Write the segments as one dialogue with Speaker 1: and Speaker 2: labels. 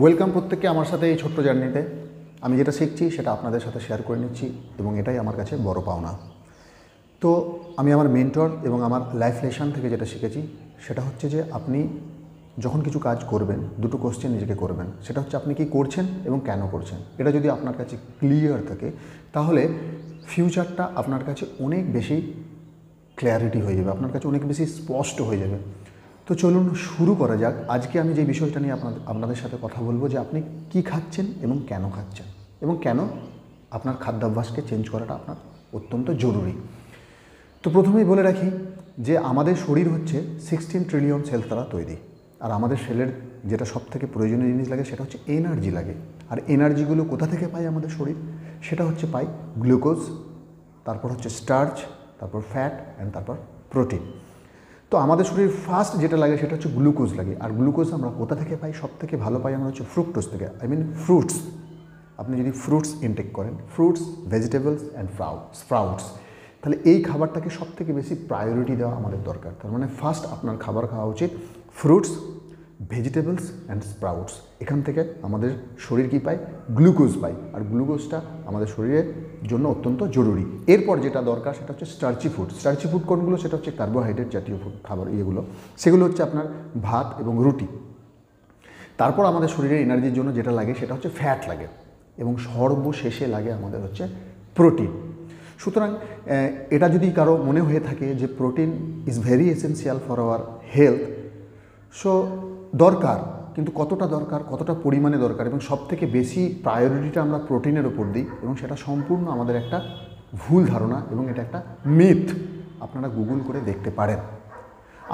Speaker 1: Welcome প্রত্যেককে আমার সাথে এই ছোট্ট জার্নিতে। আমি যেটা শিখছি সেটা আপনাদের সাথে শেয়ার করে নিচ্ছি এবং এটাই আমার কাছে বড় পাওনা। তো আমি আমার মেন্টর এবং আমার লাইফ লেসন থেকে যেটা শিখেছি সেটা হচ্ছে যে আপনি যখন কিছু কাজ করবেন দুটো কোশ্চেন নিজেকে করবেন। সেটা হচ্ছে আপনি কি করছেন এবং কেন করছেন। এটা যদি আপনার কাছে ক্লিয়ার থাকে তাহলে ফিউচারটা আপনার কাছে অনেক বেশি ক্ল্যারিটি হয়ে যাবে, আপনার কাছে অনেক বেশি স্পষ্ট হয়ে যাবে। তো চলুন শুরু করা যাক। আজকে আমি যে বিষয়টা নিয়ে আপনাদের সাথে কথা বলবো যে আপনি কি খাচ্ছেন এবং কেন খাচ্ছেন এবং কেন আপনার খাদ্যাভ্যাসকে চেঞ্জ করাটা আপনার অত্যন্ত জরুরি। তো প্রথমেই বলে রাখি যে আমাদের শরীর হচ্ছে 16 ট্রিলিয়ন সেল দ্বারা তৈরি। আর আমাদের সেলের যেটা সবথেকে প্রয়োজনীয় জিনিস লাগে সেটা হচ্ছে এনার্জি লাগে। আর এনার্জিগুলো কোথা থেকে পায় আমাদের শরীর? সেটা হচ্ছে পাই গ্লুকোজ, তারপর হচ্ছে স্টার্চ, তারপর ফ্যাট অ্যান্ড তারপর প্রোটিন। তো আমাদের শরীর ফার্স্ট যেটা লাগে সেটা হচ্ছে গ্লুকোজ লাগে। আর গ্লুকোজ আমরা কোথা থেকে পাই? সব থেকে ভালো পাই আমরা হচ্ছে ফ্রুক্টোজ থেকে, ফ্রুটস। আপনি যদি ফ্রুটস ইনটেক করেন, ফ্রুটস, ভেজিটেবলস অ্যান্ড স্প্রাউটস, তাহলে এই খাবারটাকে সব থেকে বেশি প্রায়োরিটি দেওয়া আমাদের দরকার। তার মানে ফার্স্ট আপনার খাবার খাওয়া উচিত ফ্রুটস, ভেজিটেবলস অ্যান্ড স্প্রাউটস। এখান থেকে আমাদের শরীর কী পায়? গ্লুকোজ পায়। আর গ্লুকোজটা আমাদের শরীরের জন্য অত্যন্ত জরুরি। এরপর যেটা দরকার সেটা হচ্ছে স্টার্চি ফুড। স্টার্চি ফুড কোনগুলো? সেটা হচ্ছে কার্বোহাইড্রেট জাতীয় খাবার। সেগুলো হচ্ছে আপনার ভাত এবং রুটি। তারপর আমাদের শরীরের এনার্জির জন্য যেটা লাগে সেটা হচ্ছে ফ্যাট লাগে এবং সর্বশেষে লাগে আমাদের হচ্ছে প্রোটিন। সুতরাং এটা যদি কারো মনে হয়ে থাকে যে protein is very essential for our health, so দরকার, কিন্তু কতটা দরকার, কতটা পরিমাণে দরকার এবং সবথেকে বেশি প্রায়োরিটিটা আমরা প্রোটিনের ওপর দিই এবং সেটা সম্পূর্ণ আমাদের একটা ভুল ধারণা এবং এটা একটা মিথ। আপনারা গুগল করে দেখতে পারেন।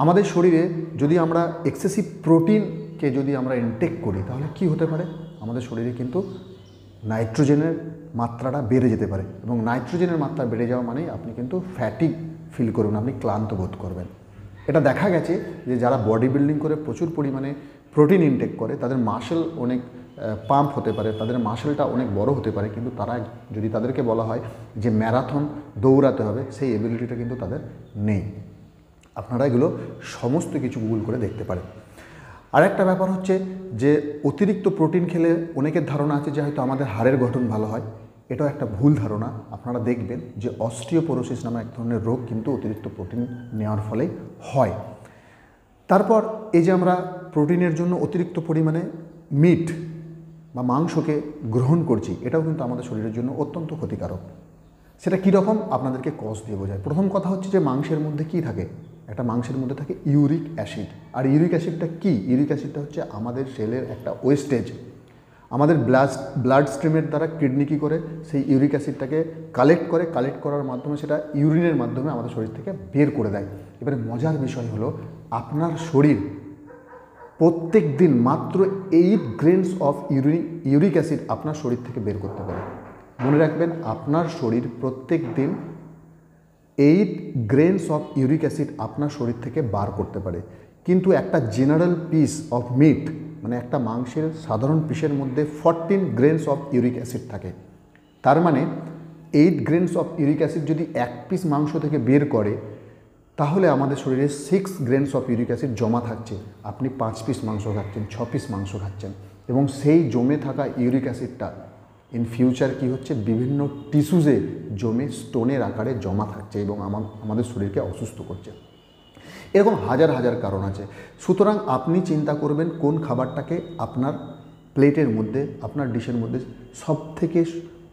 Speaker 1: আমাদের শরীরে যদি আমরা এক্সেসিভ প্রোটিনকে যদি আমরা ইনটেক করি তাহলে কি হতে পারে? আমাদের শরীরে কিন্তু নাইট্রোজেনের মাত্রাটা বেড়ে যেতে পারে এবং নাইট্রোজেনের মাত্রা বেড়ে যাওয়া মানেই আপনি কিন্তু ফ্যাটিক ফিল করবেন, আপনি ক্লান্ত বোধ করবেন। এটা দেখা গেছে যে যারা বডি বিল্ডিং করে প্রচুর পরিমাণে প্রোটিন ইনটেক করে তাদের মাসেল অনেক পাম্প হতে পারে, তাদের মাসেলটা অনেক বড় হতে পারে, কিন্তু তারা যদি তাদেরকে বলা হয় যে ম্যারাথন দৌড়াতে হবে, সেই এবিলিটিটা কিন্তু তাদের নেই। আপনারা এগুলো সমস্ত কিছু গুগল করে দেখতে পারেন। আরেকটা ব্যাপার হচ্ছে যে অতিরিক্ত প্রোটিন খেলে অনেকের ধারণা আছে যে হয়তো আমাদের হাড়ের গঠন ভালো হয়। এটাও একটা ভুল ধারণা। আপনারা দেখবেন যে অস্টিওপোরোসিস নামে এক ধরনের রোগ কিন্তু অতিরিক্ত প্রোটিন নেওয়ার ফলেই হয়। তারপর এই যে আমরা প্রোটিনের জন্য অতিরিক্ত পরিমাণে মিট বা মাংসকে গ্রহণ করছি, এটাও কিন্তু আমাদের শরীরের জন্য অত্যন্ত ক্ষতিকারক। সেটা কীরকম আপনাদেরকে কজ দিয়ে বোঝায়। প্রথম কথা হচ্ছে যে মাংসের মধ্যে কি থাকে? একটা মাংসের মধ্যে থাকে ইউরিক অ্যাসিড। আর ইউরিক অ্যাসিডটা কি? ইউরিক অ্যাসিডটা হচ্ছে আমাদের সেলের একটা ওয়েস্টেজ। আমাদের ব্লাড স্ট্রিমের দ্বারা কিডনি কী করে? সেই ইউরিক অ্যাসিডটাকে কালেক্ট করার মাধ্যমে সেটা ইউরিনের মাধ্যমে আমাদের শরীর থেকে বের করে দেয়। এবারে মজার বিষয় হলো আপনার শরীর প্রত্যেক দিন মাত্র 8 গ্রেনস অফ ইউরিক অ্যাসিড আপনার শরীর থেকে বের করতে পারে। মনে রাখবেন, আপনার শরীর প্রত্যেক দিন 8 গ্রেনস অফ ইউরিক অ্যাসিড আপনার শরীর থেকে বার করতে পারে। কিন্তু একটা জেনারেল পিস অফ মিট, মানে একটা মাংসের সাধারণ পিসের মধ্যে 14 গ্রেনস অফ ইউরিক অ্যাসিড থাকে। তার মানে 8 গ্রেনস অফ ইউরিক অ্যাসিড যদি এক পিস মাংস থেকে বের করে তাহলে আমাদের শরীরে 6 গ্রেনস অফ ইউরিক অ্যাসিড জমা থাকছে। আপনি 5 পিস মাংস খাচ্ছেন, 6 পিস মাংস খাচ্ছেন এবং সেই জমে থাকা ইউরিক অ্যাসিডটা ইন ফিউচার কি হচ্ছে? বিভিন্ন টিস্যুজে জমে স্টোনের আকারে জমা থাকছে এবং আমাদের শরীরকে অসুস্থ করছে। এরকম হাজার হাজার কারণ আছে। সুতরাং আপনি চিন্তা করবেন কোন খাবারটাকে আপনার প্লেটের মধ্যে, আপনার ডিশের মধ্যে সব থেকে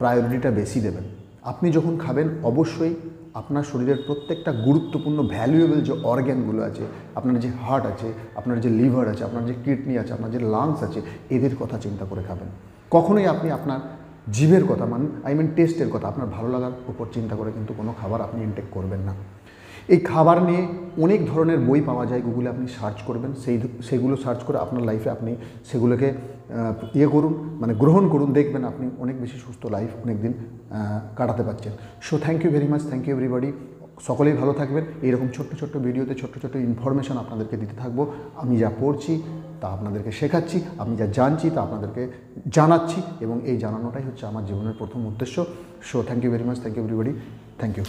Speaker 1: প্রায়োরিটিটা বেশি দেবেন। আপনি যখন খাবেন অবশ্যই আপনার শরীরের প্রত্যেকটা গুরুত্বপূর্ণ ভ্যালুয়েবল যে অর্গ্যানগুলো আছে, আপনার যে হার্ট আছে, আপনার যে লিভার আছে, আপনার যে কিডনি আছে, আপনার যে লাংস আছে, এদের কথা চিন্তা করে খাবেন। কখনোই আপনি আপনার জিভের কথা টেস্টের কথা, আপনার ভালো লাগার উপর চিন্তা করে কিন্তু কোনো খাবার আপনি ইনটেক করবেন না। এই খাবার নিয়ে অনেক ধরনের বই পাওয়া যায়, গুগলে আপনি সার্চ করবেন, সেগুলো সার্চ করে আপনার লাইফে আপনি সেগুলোকে গ্রহণ করুন। দেখবেন আপনি অনেক বেশি সুস্থ লাইফ অনেক দিন কাটাতে পারছেন। So thank you very much, thank you everybody. সকলেই ভালো থাকবেন। এইরকম ছোট্ট ছোট্ট ভিডিওতে ছোট্ট ছোট্ট ইনফরমেশন আপনাদেরকে দিতে থাকবো। আমি যা পড়ছি তা আপনাদেরকে শেখাচ্ছি, আমি যা জানছি তা আপনাদেরকে জানাচ্ছি এবং এই জানানোটাই হচ্ছে আমার জীবনের প্রথম উদ্দেশ্য। So thank you very much, thank you everybody, thank you.